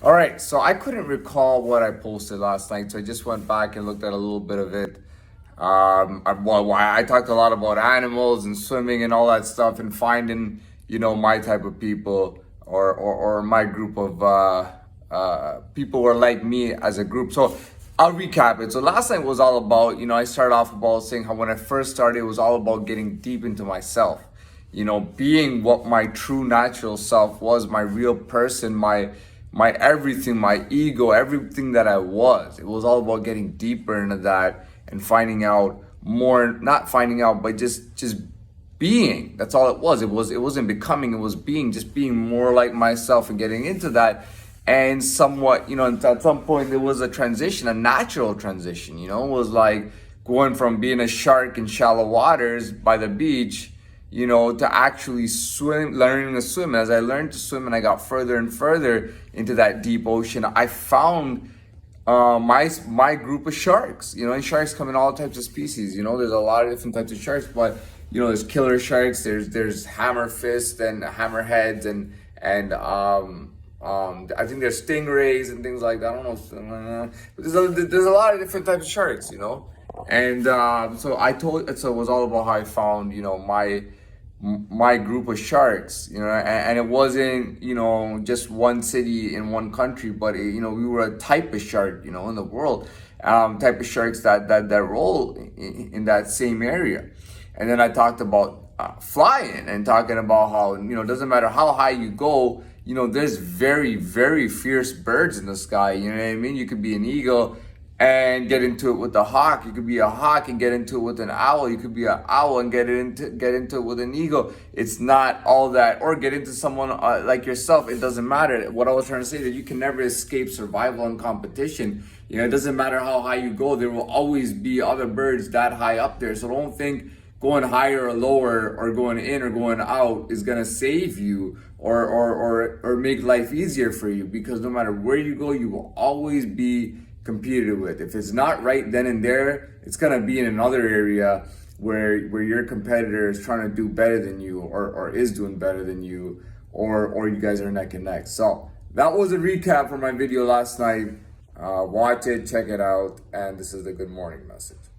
All right, so I couldn't recall what I posted last night, so I just went back and looked at a little bit of it. I talked a lot about animals and swimming and all that stuff, and finding, my type of people, or my group of people who are like me as a group. So I'll recap it. So last night was all about, I started off about saying how when I first started, it was all about getting deep into myself, being what my true natural self was, my real person, my everything, my ego, everything that I was. It was all about getting deeper into that and finding out more, not finding out, but just being. That's all it was. It wasn't becoming, it was being, just being more like myself and getting into that. And somewhat, at some point there was a transition, a natural transition, it was like going from being a shark in shallow waters by the beach, to actually learning to swim. As I learned to swim and I got further and further into that deep ocean, I found my group of sharks. And sharks come in all types of species. There's a lot of different types of sharks, but there's killer sharks. There's hammer fists and hammerheads and I think there's stingrays and things like that. I don't know, but there's a lot of different types of sharks. And so it was all about how I found my group of sharks, and it wasn't, just one city in one country, but we were a type of shark, in the world, type of sharks that roll in that same area. And then I talked about flying and talking about how, it doesn't matter how high you go, there's very, very fierce birds in the sky. You know what I mean? You could be an eagle and get into it with a hawk. You could be a hawk and get into it with an owl. You could be an owl and get into it with an eagle. It's not all that, or get into someone like yourself. It doesn't matter. What I was trying to say is that you can never escape survival and competition. It doesn't matter how high you go. There will always be other birds that high up there. So don't think going higher or lower, or going in or going out, is gonna save you or make life easier for you, because no matter where you go, you will always be competed with. If it's not right then and there, it's gonna be in another area where your competitor is trying to do better than you, or is doing better than you, or you guys are neck and neck. So that was a recap for my video last night. Watch it, check it out, and this is the good morning message.